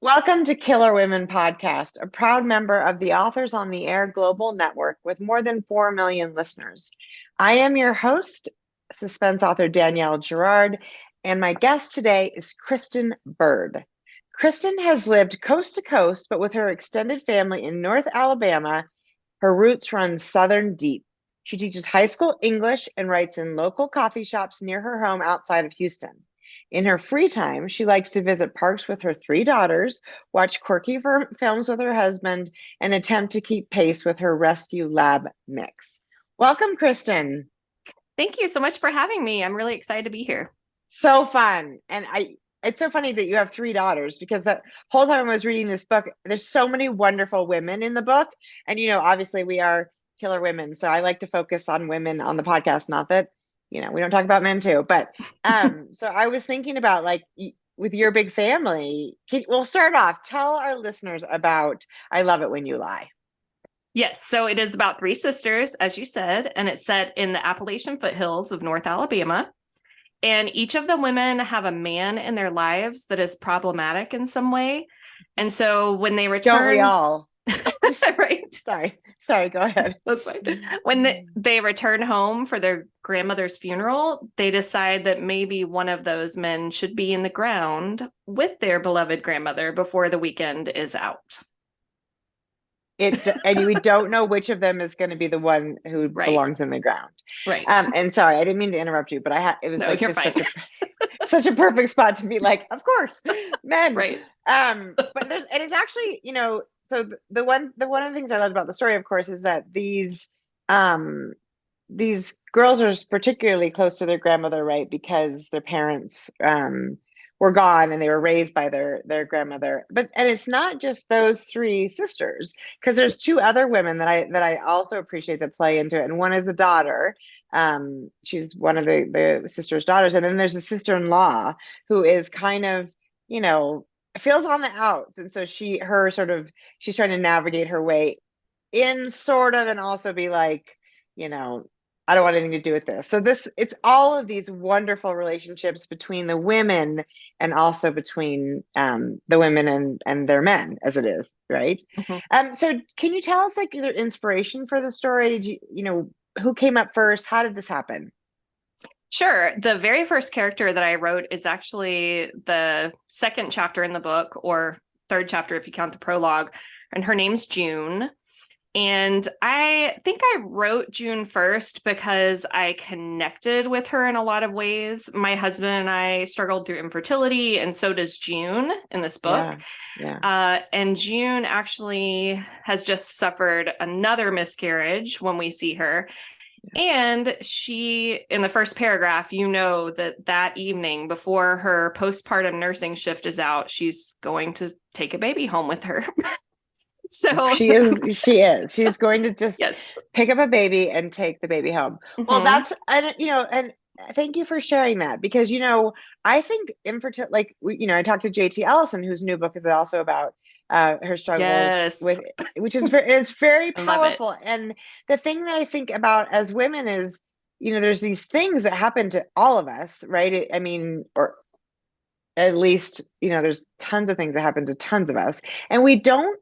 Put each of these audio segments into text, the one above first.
Welcome to Killer Women Podcast, a proud member of the Authors on the Air Global Network with more than 4 million listeners. I am your host, suspense author Danielle Girard, and my guest today is Kristen Bird. Kristen has lived coast to coast, but with her extended family in North Alabama, her roots run southern deep. She teaches high school English and writes in local coffee shops near her home outside of Houston. In her free time, she likes to visit parks with her 3 daughters, watch quirky films with her husband, and attempt to keep pace with her rescue lab mix. Welcome, Kristen. Thank you so much for having me. I'm really excited to be here. So fun. It's so funny that you have 3 daughters because the whole time I was reading this book, there's so many wonderful women in the book. And, obviously we are killer women. So I like to focus on women on the podcast, not that we don't talk about men too, but so I was thinking about with your big family. We'll start off. Tell our listeners about I Love It When You Lie. Yes, so it is about 3 sisters, as you said, and it's set in the Appalachian foothills of North Alabama. And each of the women have a man in their lives that is problematic in some way. And so when they return, don't we all? Right. Sorry, go ahead. That's fine. When they return home for their grandmother's funeral, they decide that maybe one of those men should be in the ground with their beloved grandmother before the weekend is out. And we don't know which of them is going to be the one who belongs in the ground. Right. And sorry, I didn't mean to interrupt you, but it was such a perfect spot to be like, of course, men. Right. But it's actually, so the one of the things I loved about the story, of course, is that these girls are particularly close to their grandmother, right? Because their parents were gone and they were raised by their grandmother. And it's not just those 3 sisters, because there's 2 other women that I also appreciate that play into it. And one is a daughter. She's one of the sister's daughters. And then there's a sister-in-law who is kind of, feels on the outs. And so she's trying to navigate her way in sort of, and also be like, I don't want anything to do with this. So it's all of these wonderful relationships between the women and also between the women and their men, as it is, right? Mm-hmm. So can you tell us your inspiration for the story? Did who came up first? How did this happen? Sure. The very first character that I wrote is actually the 2nd chapter in the book, or 3rd chapter if you count the prologue, and her name's June. And I think I wrote June first because I connected with her in a lot of ways. My husband and I struggled through infertility, and so does June in this book. Yeah. And June actually has just suffered another miscarriage when we see her. And she, in the first paragraph, that evening before her postpartum nursing shift is out, she's going to take a baby home with her. So she is. She's going to just pick up a baby and take the baby home. Mm-hmm. Well, that's, and thank you for sharing that, because, I think infertility, I talked to JT Ellison, whose new book is also about her struggles with, which is it's very powerful. And the thing that I think about as women is, there's these things that happen to all of us, right? Or at least, there's tons of things that happen to tons of us, and we don't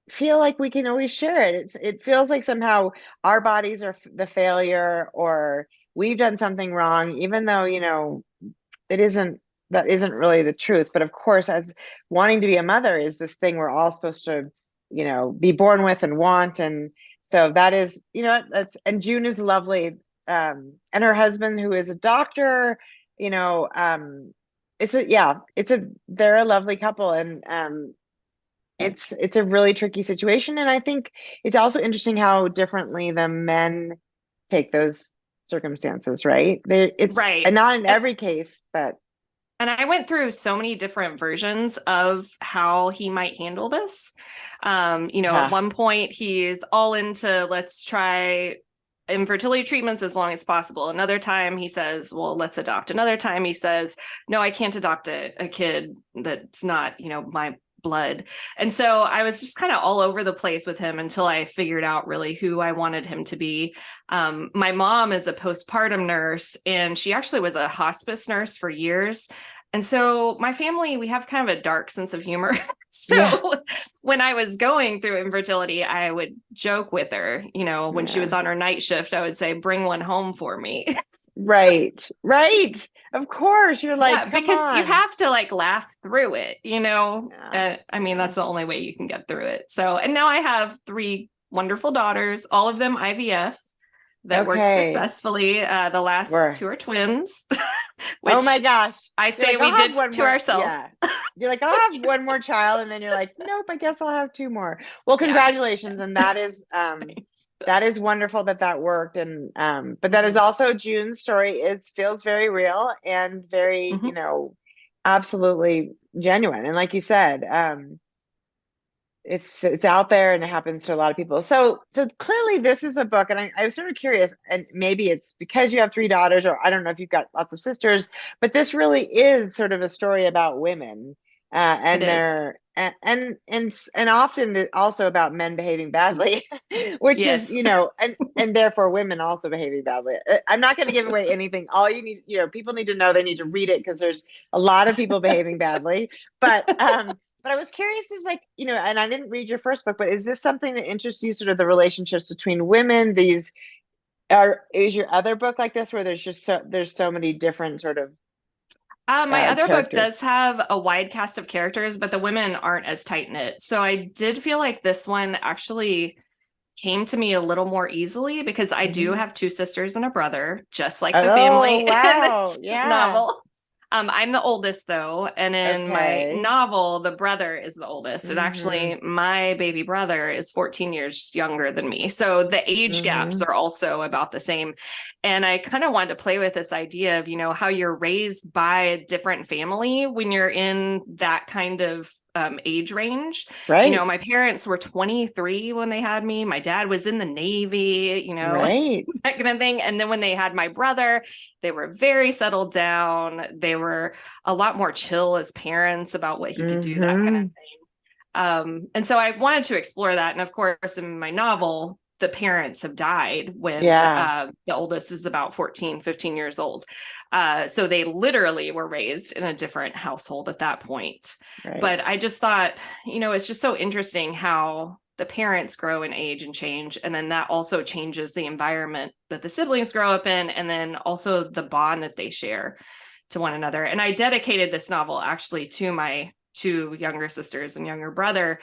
feel like we can always share it. It feels like somehow our bodies are the failure, or we've done something wrong, even though, that isn't really the truth. But of course, as wanting to be a mother is this thing we're all supposed to, be born with and want. And so that is, and June is lovely. And her husband, who is a doctor, they're a lovely couple. And it's a really tricky situation. And I think it's also interesting how differently the men take those circumstances, right? Right. And not in every case, but. And I went through so many different versions of how he might handle this. At one point he's all into, let's try infertility treatments as long as possible. Another time he says, well, let's adopt. Another time he says, no, I can't adopt a kid that's not, my blood. And so I was just kind of all over the place with him until I figured out really who I wanted him to be. My mom is a postpartum nurse, and she actually was a hospice nurse for years. And so my family, we have kind of a dark sense of humor. So Yeah. when I was going through infertility, I would joke with her, when she was on her night shift, I would say, bring one home for me. Right. Right. Of course. You're like, Yeah, come because you on. have to like laugh through it, Yeah. I mean, that's the only way you can get through it. So, and now I have 3 wonderful daughters, all of them IVF that worked Okay. successfully. The last We're 2 are twins, Oh my which gosh. I You're say like, we I'll did have one to more. ourselves. Yeah. You're like, I'll have one more child. And then you're like, nope, I guess I'll have 2 more. Well, Yeah. congratulations. And that is wonderful that worked. And but that is Mm-hmm. also June's story. It feels very real and very, Mm-hmm. absolutely genuine. And like you said, it's out there and it happens to a lot of people. So clearly this is a book, and I was sort of curious, and maybe it's because you have 3 daughters, or I don't know if you've got lots of sisters, but this really is sort of a story about women, It and is. they're and often also about men behaving badly, which is Yes. and therefore women also behaving badly. I'm not going to give away anything. All you need, people need to know, they need to read it, because there's a lot of people behaving badly, but I was curious, is like, and I didn't read your first book, but is this something that interests you, sort of the relationships between women? Is your other book like this, where there's so many different sort of My other book characters? does have a wide cast of characters, but the women aren't as tight knit. So I did feel like this one actually came to me a little more easily because I do Mm-hmm. have 2 sisters and a brother, just like the family Oh, in wow. this Yeah. novel. I'm the oldest though, and in my Okay. novel, the brother is the oldest. And Mm-hmm. actually, my baby brother is 14 years younger than me. So the age gaps Mm-hmm. are also about the same. And I kind of wanted to play with this idea of, how you're raised by a different family when you're in that kind of age range. Right. My parents were 23 when they had me. My dad was in the Navy, Right. that kind of thing. And then when they had my brother, they were very settled down. They were a lot more chill as parents about what he could do, that kind of Mm-hmm. thing. And so I wanted to explore that. And of course, in my novel, the parents have died when Yeah. the oldest is about 14, 15 years old. So they literally were raised in a different household at that point. Right. But I just thought, it's just so interesting how the parents grow in age and change. And then that also changes the environment that the siblings grow up in, and then also the bond that they share to one another. And I dedicated this novel actually to my 2 younger sisters and younger brother,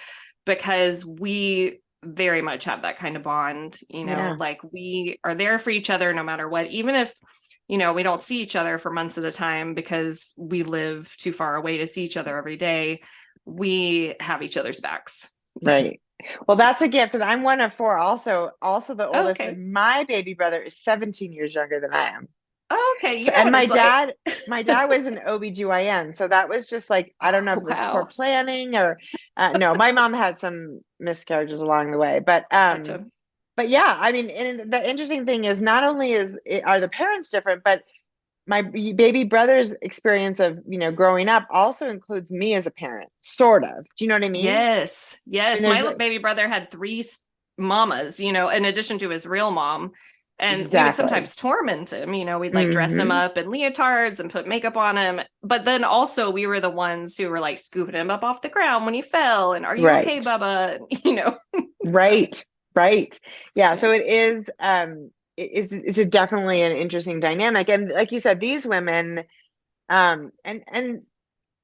because we very much have that kind of bond, Yeah. like we are there for each other no matter what, even if, we don't see each other for months at a time because we live too far away to see each other every day. We have each other's backs. Right. Well, that's a gift. And I'm one of 4, also the Oh, oldest. okay. And my baby brother is 17 years younger than I am. Oh, okay. You So, know and what it's like. my dad was an OBGYN. So that was just like, I don't know if it was poor Wow. planning or, no, my mom had some miscarriages along the way, Gotcha. but yeah, I mean, and the interesting thing is, not only are the parents different, but my baby brother's experience of, growing up also includes me as a parent, sort of. Do you know what I mean? Yes. I mean, Yes. there's My baby brother had 3 mamas, in addition to his real mom. And we would exactly. sometimes torment him, we'd like dress him Hmm. up in leotards and put makeup on him. But then also we were the ones who were like scooping him up off the ground when he fell. And are you okay, Right. Bubba? So, Right. Right. Yeah. yeah. So it is, it's a definitely an interesting dynamic. And like you said, these women, and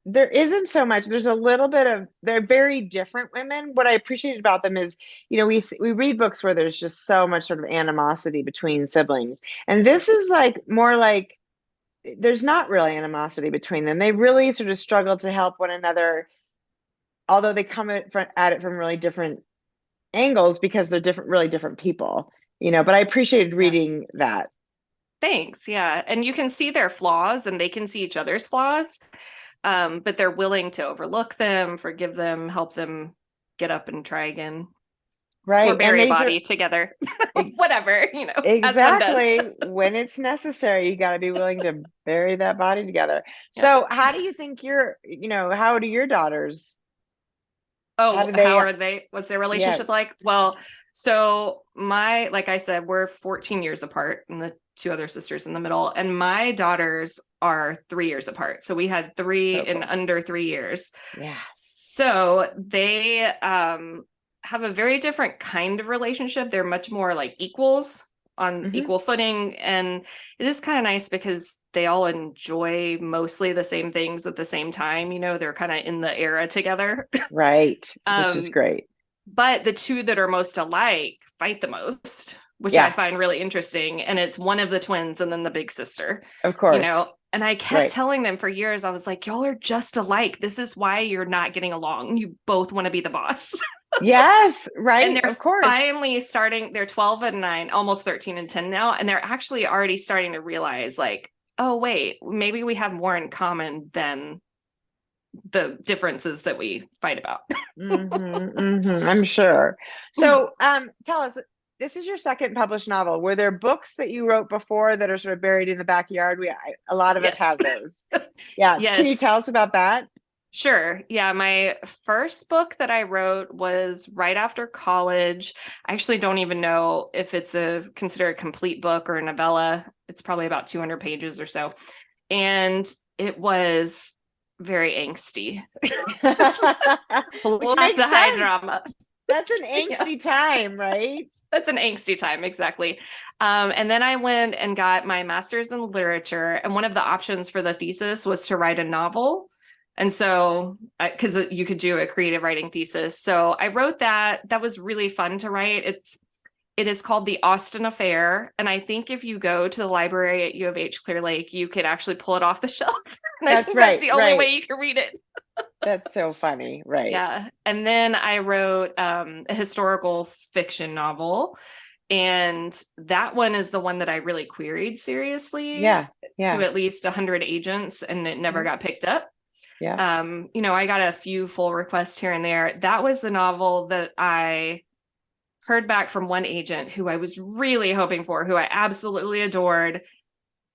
there isn't so much, there's a little bit of, they're very different women. What I appreciated about them is, we read books where there's just so much sort of animosity between siblings. And this is like more like, there's not really animosity between them. They really sort of struggle to help one another, although they come at it from really different angles, because they're really different people, but I appreciated Yeah. reading that. Thanks. Yeah. And you can see their flaws and they can see each other's flaws. But they're willing to overlook them, forgive them, help them get up and try again, or Right. And bury a they sort body together, ex- whatever, as one does. exactly, when it's necessary, you got to be willing to bury that body together. Yeah. So how do you think how do your daughters, how Oh, do how they, are they? What's their yeah. relationship like? Well, so like I said, we're 14 years apart and the 2 other sisters in the middle. And my daughters are 3 years apart. So we had three in under 3 years. Yeah. So they have a very different kind of relationship. They're much more like equals on equal footing. And it is kind of nice because they all enjoy mostly the same things at the same time. You know, they're kind of in the era together. Right. Which is great. But the two that are most alike fight the most, which I find really interesting. And it's one of the twins and then the big sister. Of course. You know, and I kept telling them for years, I was like, y'all are just alike. This is why you're not getting along. You both want to be the boss. Yes, right. And they're of course. finally starting, they're 12 and 9, almost 13 and 10 now. And they're actually already starting to realize like, oh, wait, maybe we have more in common than the differences that we fight about. I'm sure. So tell us, this is your second published novel. Were there books that you wrote before that are sort of buried in the backyard? A lot of us have those. Yeah. Yes. Can you tell us about that? Sure. Yeah. My first book that I wrote was right after college. I actually don't even know if it's considered a complete book or a novella. It's probably about 200 pages or so. And it was very angsty. Lots of high drama. That's an angsty time, right? That's an angsty time, exactly. And then I went and got my master's in literature. And one of the options for the thesis was to write a novel. And so, because you could do a creative writing thesis. So I wrote that. That was really fun to write. It is called The Austen Affair. And I think if you go to the library at U of H Clear Lake, you could actually pull it off the shelf. That's the only way you can read it. That's so funny. Right. Yeah. And then I wrote a historical fiction novel. And that one is the one that I really queried seriously. Yeah. To at least 100 agents, and it never got picked up. Yeah. You know, I got a few full requests here and there. That was the novel that I heard back from one agent who I was really hoping for, who I absolutely adored.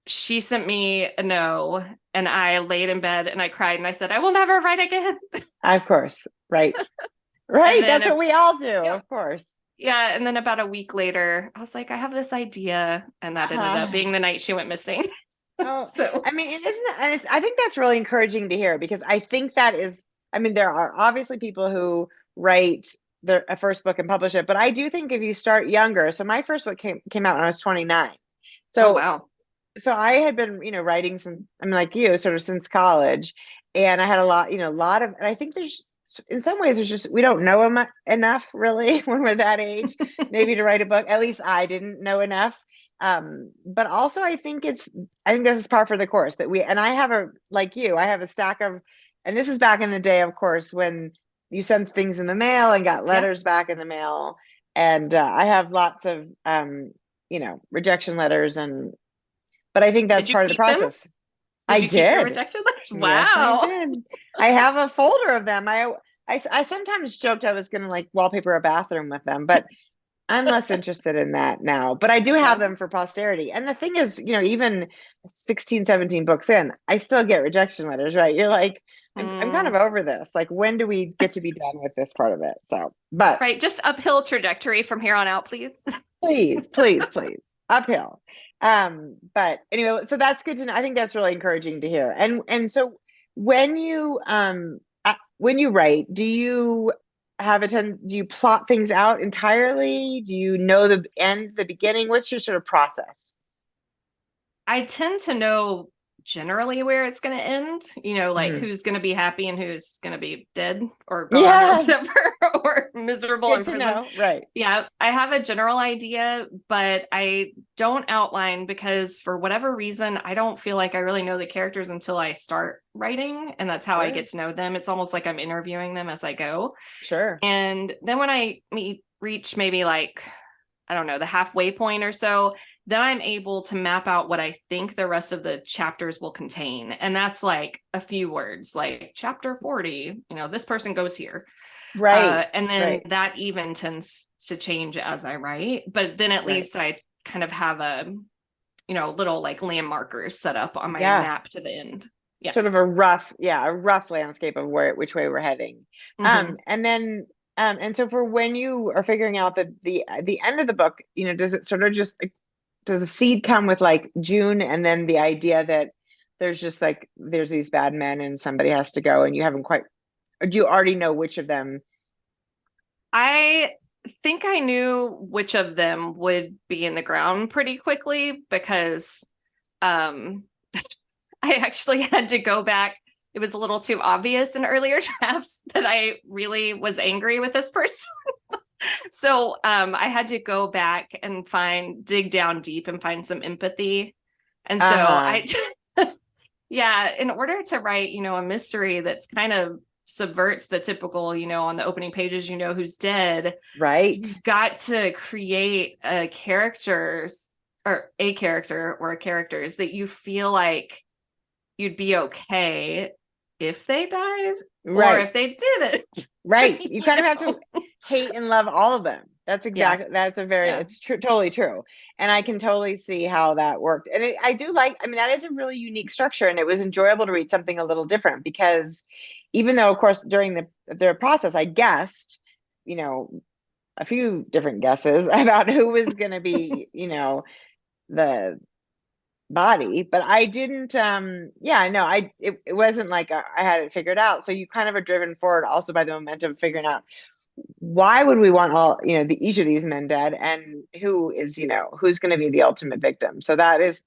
She sent me a no, and I laid in bed and I cried and I said, I will never write again. Of course. Right. Right. That's what we all do. Of course. Yeah. And then about a week later, I was like, I have this idea. And that ended up being the night she went missing. So I mean, I think that's really encouraging to hear, because I think that is, I mean, there are obviously people who write a first book and publish it, but I do think if you start younger, so my first book came out when I was 29. So wow. So I had been, writing since, I mean, like you, sort of since college, and I had a lot of, and I think there's, in some ways, there's just, we don't know enough really when we're that age, maybe to write a book. At least I didn't know enough. But also I think this is par for the course and I have like you, I have a stack of, and this is back in the day, of course, when you sent things in the mail and got letters back in the mail. And I have lots of, rejection letters, but I think that's part of the process. I did. Keep your rejection letters? Wow. Yes, I did. I have a folder of them. I sometimes joked I was going to like wallpaper a bathroom with them, but I'm less interested in that now. But I do have them for posterity. And the thing is, even 16, 17 books in, I still get rejection letters, right? You're like, I'm kind of over this. Like, when do we get to be done with this part of it? So, but right, just uphill trajectory from here on out, please. please, uphill. But anyway, so that's good to know. I think that's really encouraging to hear. And so when you write, do you do you plot things out entirely? Do you know the end, the beginning? What's your sort of process? I tend to know generally where it's going to end, like who's going to be happy and who's going to be dead or gone or whatever, or miserable in prison. Right. Yeah. I have a general idea, but I don't outline because for whatever reason, I don't feel like I really know the characters until I start writing. And that's how I get to know them. It's almost like I'm interviewing them as I go. Sure. And then when I reach maybe like, I don't know, the halfway point or so, then I'm able to map out what I think the rest of the chapters will contain. And that's like a few words, like chapter 40, this person goes here. Right. And then that even tends to change as I write. But then at least I kind of have a, little like landmarkers set up on my map to the end. Yeah. Sort of a rough landscape of which way we're heading. And then and so for when you are figuring out the end of the book, does it sort of just, does the seed come with like June and then the idea that there's just like, there's these bad men and somebody has to go and you haven't quite, or do you already know which of them? I think I knew which of them would be in the ground pretty quickly because um I actually had to go back. It was a little too obvious in earlier drafts that I really was angry with this person. So I had to go back and dig down deep and find some empathy. And so I, yeah, in order to write, a mystery that's kind of subverts the typical, on the opening pages, who's dead. Right. You've got to create a character or characters that you feel like you'd be okay if they died or if they didn't. Right. You kind of have to hate and love all of them. That's exactly, it's true, totally true. And I can totally see how that worked. And I do like, that is a really unique structure, and it was enjoyable to read something a little different because even though, of course, during the process, I guessed, a few different guesses about who was going to be, the body, but I didn't it wasn't like I had it figured out. So you kind of are driven forward also by the momentum of figuring out why would we want all, each of these men dead, and who is, who's going to be the ultimate victim. So it's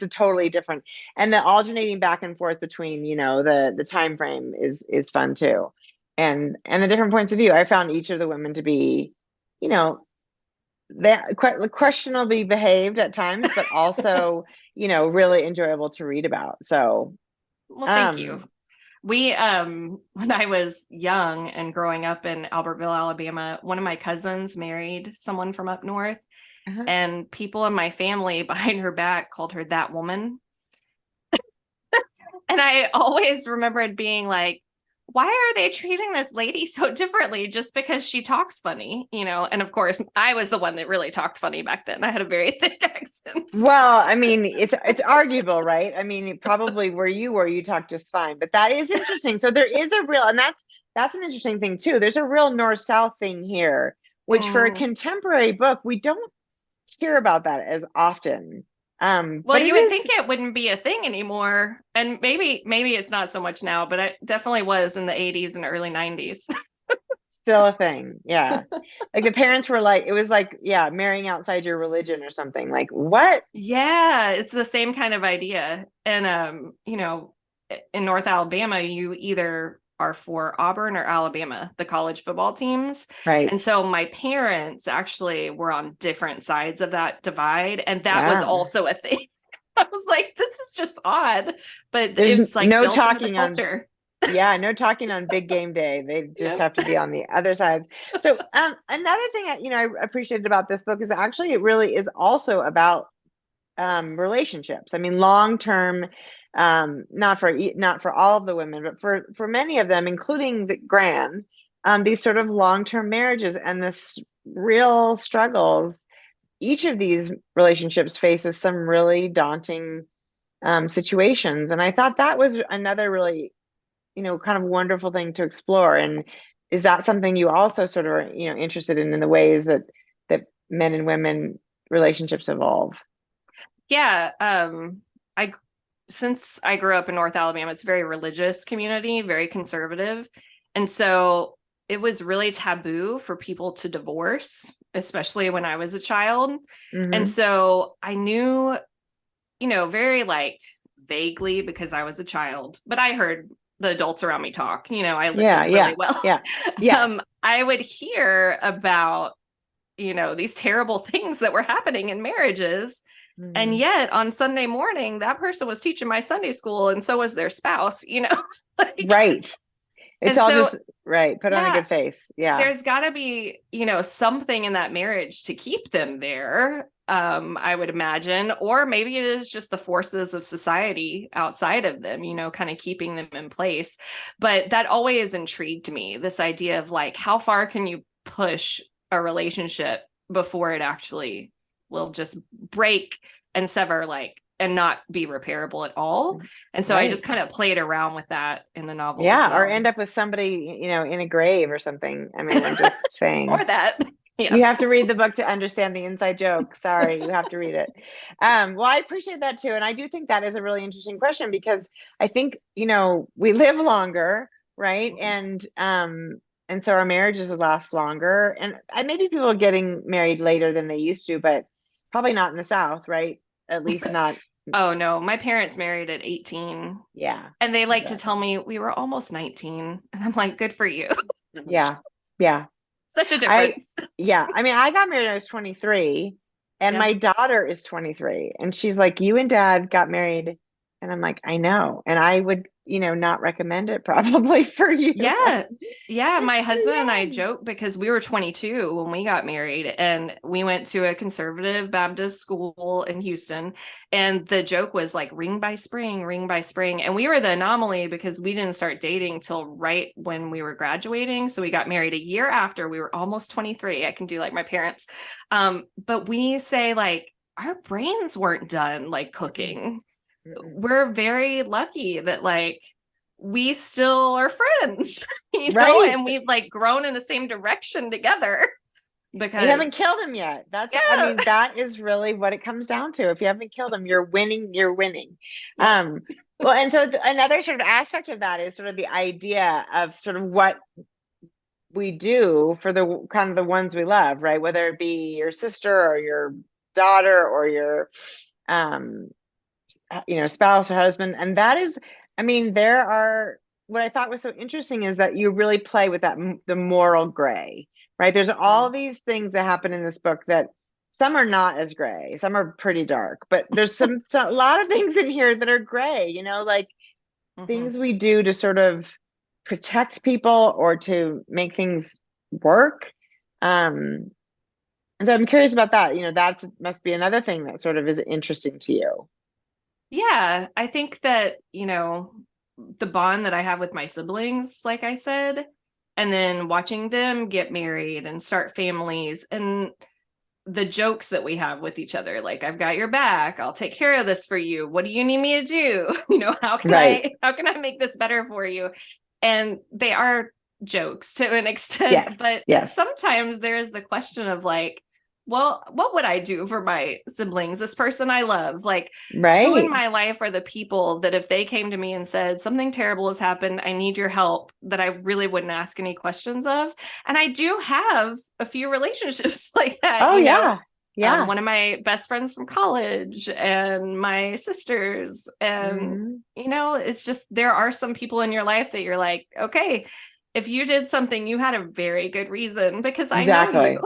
a totally different, and the alternating back and forth between, the time frame is fun too. And the different points of view. I found each of the women to be, they're quite questionably behaved at times, but also, really enjoyable to read about. So, well, thank you. We, when I was young and growing up in Albertville, Alabama, one of my cousins married someone from up north, and people in my family behind her back called her that woman. And I always remembered being like, why are they treating this lady so differently just because she talks funny, And of course, I was the one that really talked funny back then. I had a very thick accent. Well, it's arguable, right? Probably where you talk just fine, but that is interesting. So there is a real, and that's an interesting thing too. There's a real north-south thing here, which for a contemporary book, we don't hear about that as often. Well, you would think it wouldn't be a thing anymore. And maybe it's not so much now, but it definitely was in the 80s and early 90s. Still a thing. Yeah. Like the parents were like, it was like, yeah, marrying outside your religion or something. Like, what? Yeah, it's the same kind of idea. And in North Alabama, you either are for Auburn or Alabama, the college football teams. Right. And so my parents actually were on different sides of that divide. And that was also a thing. I was like, this is just odd. But it's like no built talking into the culture. No talking on big game day. They just have to be on the other sides. So another thing I appreciated about this book is actually it really is also about relationships. Long-term, not for all of the women, but for many of them, including the Gran, these sort of long-term marriages and this real struggles. Each of these relationships faces some really daunting situations, and I thought that was another really, kind of wonderful thing to explore. And is that something you also sort of are, interested in the ways that men and women relationships evolve? Yeah. Since I grew up in North Alabama, it's a very religious community, very conservative. And so it was really taboo for people to divorce, especially when I was a child. Mm-hmm. And so I knew, very like vaguely because I was a child, but I heard the adults around me talk, I listened really well. Yeah. Yes. I would hear about, these terrible things that were happening in marriages. Mm-hmm. And yet on Sunday morning, that person was teaching my Sunday school, and so was their spouse, Right. It's all just right. Put on a good face. Yeah. There's gotta be, something in that marriage to keep them there. I would imagine, or maybe it is just the forces of society outside of them, kind of keeping them in place. But that always intrigued me, this idea of like, how far can you push a relationship before it actually will just break and sever, and not be repairable at all. And so I just kind of played around with that in the novel. Yeah. Or end up with somebody, in a grave or something. I'm just saying. Or that. Yeah. You have to read the book to understand the inside joke. Sorry, you have to read it. Well, I appreciate that too. And I do think that is a really interesting question because I think, we live longer, right? And so our marriages would last longer. And maybe people are getting married later than they used to, but probably not in the South, right? At least not. Oh no, my parents married at 18. Yeah. And they like to tell me we were almost 19. And I'm like, good for you. Yeah. Yeah. Such a difference. I mean, I got married when I was 23 and my daughter is 23 and she's like, you and dad got married. And I'm like, I know. And I would, not recommend it probably for you. Yeah. Yeah. My husband and I joke because we were 22 when we got married and we went to a conservative Baptist school in Houston. And the joke was like ring by spring, ring by spring. And we were the anomaly because we didn't start dating till right when we were graduating. So we got married a year after we were almost 23. I can do like my parents. But we say like our brains weren't done like cooking. We're very lucky that like we still are friends, Right. and we've like grown in the same direction together because you haven't killed him yet. I mean, that is really what it comes down to. If you haven't killed him, you're winning. Yeah. Well, and so another sort of aspect of that is sort of the idea of sort of what we do for the kind of the ones we love, right? Whether it be your sister or your daughter or your, spouse or husband. And that is, I mean, what I thought was so interesting is that you really play with the moral gray, right? There's all these things that happen in this book that some are not as gray, some are pretty dark, but there's a lot of things in here that are gray, like things we do to sort of protect people or to make things work. And so I'm curious about that. That must be another thing that sort of is interesting to you. Yeah, I think that, the bond that I have with my siblings, like I said, and then watching them get married and start families and the jokes that we have with each other, like I've got your back, I'll take care of this for you. What do you need me to do? How can I make this better for you? And they are jokes to an extent, but sometimes there is the question of like, well, what would I do for my siblings, this person I love? Like, who in my life are the people that if they came to me and said, something terrible has happened, I need your help, that I really wouldn't ask any questions of? And I do have a few relationships like that. Oh, yeah. Yeah. One of my best friends from college and my sisters. And, it's just, there are some people in your life that you're like, okay, if you did something, you had a very good reason because I know you.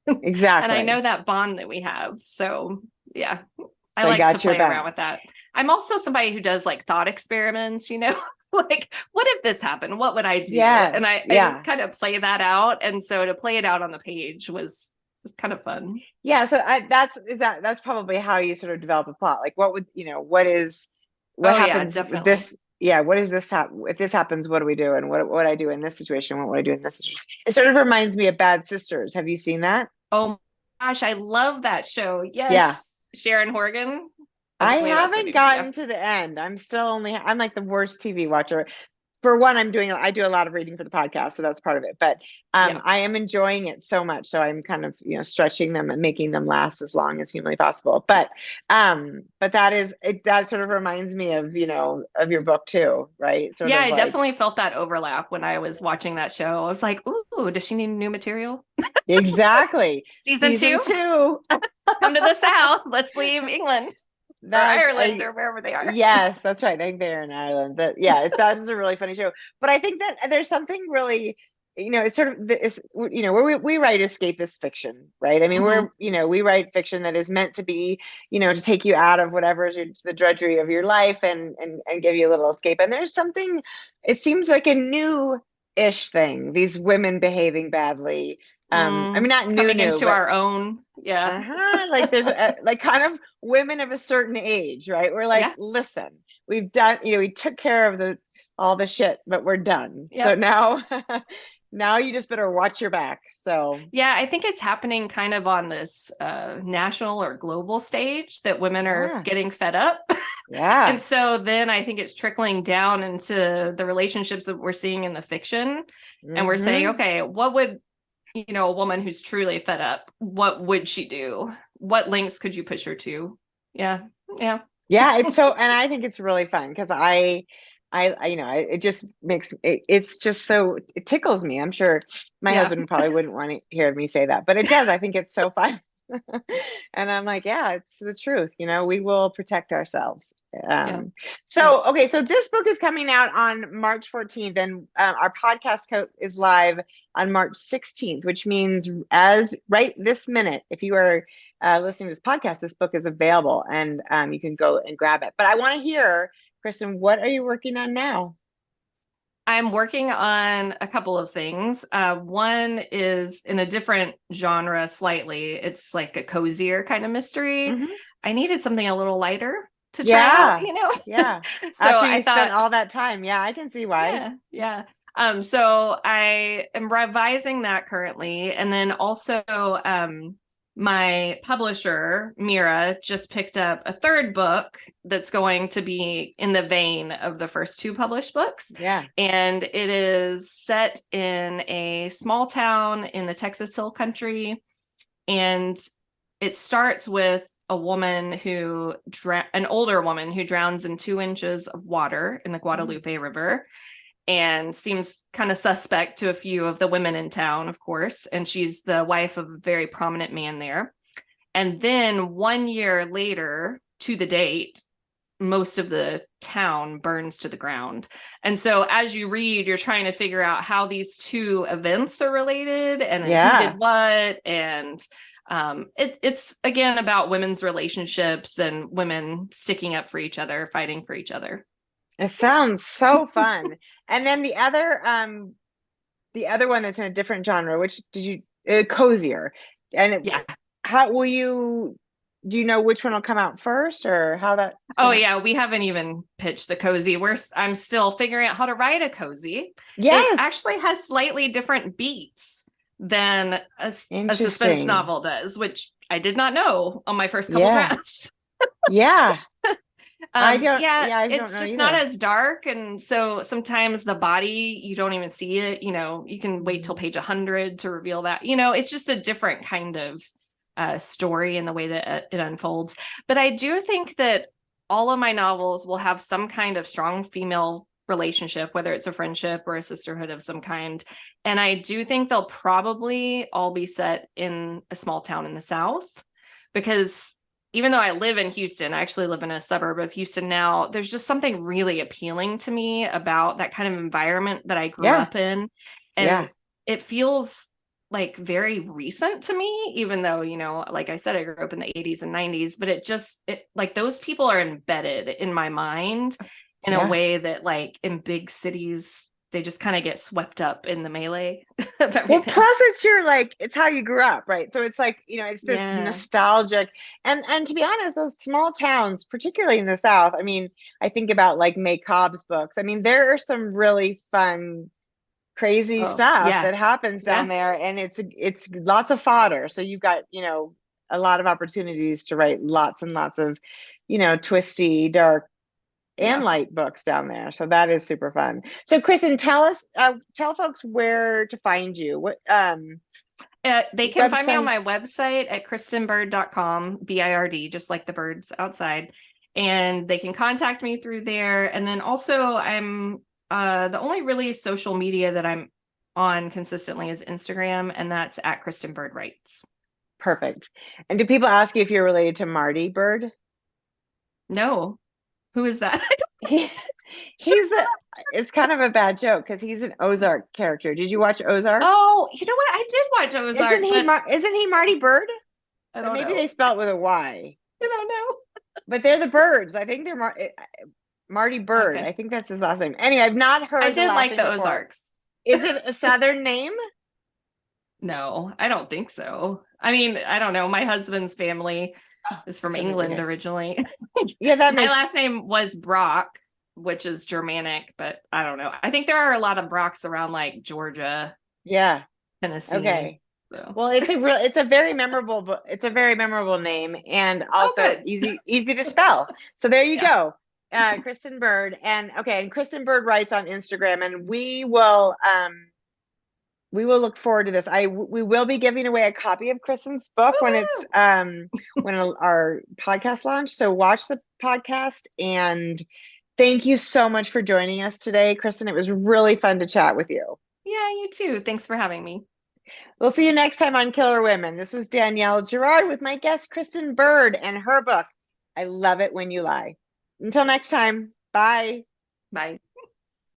Exactly. And I know that bond that we have. So yeah, I like to play around with that. I'm also somebody who does like thought experiments, like what if this happened? What would I do? And I just kind of play that out. And so to play it out on the page was kind of fun. Yeah. So that's probably how you sort of develop a plot. Like what happens with this? Yeah. What is this if this happens, what do we do? And what would I do in this situation? What would I do in this situation? It sort of reminds me of Bad Sisters. Have you seen that? Oh gosh, I love that show. Yes. Yeah. Sharon Horgan. I haven't gotten to the end. I'm like the worst TV watcher. For one, I do a lot of reading for the podcast, so that's part of it. But I am enjoying it so much, so I'm kind of stretching them and making them last as long as humanly possible. But that sort of reminds me of of your book too, right? I definitely felt that overlap when I was watching that show. I was like, "Ooh, does she need new material?" Exactly. Season two. Come to the South. Let's leave England. Or Ireland or wherever they are. Yes, that's right. I think they're in Ireland. That is a really funny show. But I think that there's something really, it's sort of this, where we write escapist fiction, right? I mean, we write fiction that is meant to be, to take you out of whatever is the drudgery of your life and give you a little escape. And there's something, it seems like a new-ish thing, these women behaving badly. I mean, not coming into our own. Yeah. Like there's like kind of women of a certain age, right? We're like, listen, we've done, we took care of all the shit, but we're done. Yep. So now you just better watch your back. So yeah, I think it's happening kind of on this national or global stage that women are getting fed up. Yeah. And so then I think it's trickling down into the relationships that we're seeing in the fiction. And we're saying, okay, what would a woman who's truly fed up, what would she do? What lengths could you push her to? Yeah. Yeah. Yeah, it's so, and I think it's really fun because it just makes it's just so, it tickles me. I'm sure my husband probably wouldn't want to hear me say that, but it does. I think it's so fun. And I'm like, yeah, it's the truth. We will protect ourselves. Okay, so this book is coming out on March 14th, and our podcast is live on March 16th, which means as right this minute, if you are listening to this podcast, this book is available, and you can go and grab it. But I want to hear, Kristen, what are you working on now? I'm working on a couple of things. One is in a different genre slightly. It's like a cozier kind of mystery. Mm-hmm. I needed something a little lighter to try out, Yeah. So after you spent all that time. Yeah, I can see why. Yeah. So I am revising that currently. And then also my publisher, Mira, just picked up a third book that's going to be in the vein of the first two published books. Yeah. And it is set in a small town in the Texas Hill Country. And it starts with a woman an older woman who drowns in 2 inches of water in the Guadalupe River, and seems kind of suspect to a few of the women in town, of course. And she's the wife of a very prominent man there. And then 1 year later, to the date, most of the town burns to the ground. And so as you read, you're trying to figure out how these two events are related, and then who did what. And it's again about women's relationships and women sticking up for each other, fighting for each other. It sounds so fun. And then the other one that's in a different genre, which did you cozier? And how will you? Do you know which one will come out first, or how that? We haven't even pitched the cozy. I'm still figuring out how to write a cozy. Yes, it actually has slightly different beats than a suspense novel does, which I did not know on my first couple drafts. Yeah. It's just not as dark, and so sometimes the body, you don't even see it. You can wait till page 100 to reveal that. It's just a different kind of story in the way that it unfolds. But I do think that all of my novels will have some kind of strong female relationship, whether it's a friendship or a sisterhood of some kind. And I do think they'll probably all be set in a small town in the South, because even though I live in Houston, I actually live in a suburb of Houston now, there's just something really appealing to me about that kind of environment that I grew up in. And it feels like very recent to me, even though, like I said, I grew up in the 80s and 90s, but it like those people are embedded in my mind in a way that, like, in big cities, they just kind of get swept up in the melee. Well, plus it's how you grew up, right? So it's like, it's this nostalgic, and to be honest, those small towns, particularly in the South, I mean, I think about like May Cobb's books. I mean, there are some really fun, crazy stuff that happens down there, and it's lots of fodder. So you've got, a lot of opportunities to write lots and lots of, twisty, dark, and light books down there. So that is super fun. So Kristen, tell folks where to find you. What they can find me on my website at kristenbird.com, BIRD, just like the birds outside. And they can contact me through there. And then also I'm the only really social media that I'm on consistently is Instagram, and that's at Kristen Bird Writes. Perfect. And do people ask you if you're related to Marty Bird? No. Who is that? It's kind of a bad joke because he's an Ozark character. Did you watch Ozark? Oh, you know what? I did watch Ozark. Isn't he Marty Bird? I don't know. Maybe they spell it with a Y. I don't know. But they're the Birds. I think they're Marty Bird. Okay. I think that's his last name. Anyway, I've not heard. I did like the Ozarks. Is it a Southern name? No, I don't think so. I mean, I don't know. My husband's family is from England originally. Yeah, my last name was Brock, which is Germanic, but I don't know. I think there are a lot of Brocks around like Georgia, Tennessee. Okay. So. Well, it's a very memorable name, and also easy to spell. So there you go. Kristen Bird, and Kristen Bird Writes on Instagram, and we will we will look forward to this. We will be giving away a copy of Kristen's book when it's when our podcast launch. So watch the podcast, and thank you so much for joining us today, Kristen. It was really fun to chat with you. Yeah, you too. Thanks for having me. We'll see you next time on Killer Women. This was Danielle Girard with my guest Kristen Bird and her book, I Love It When You Lie. Until next time, bye. Bye.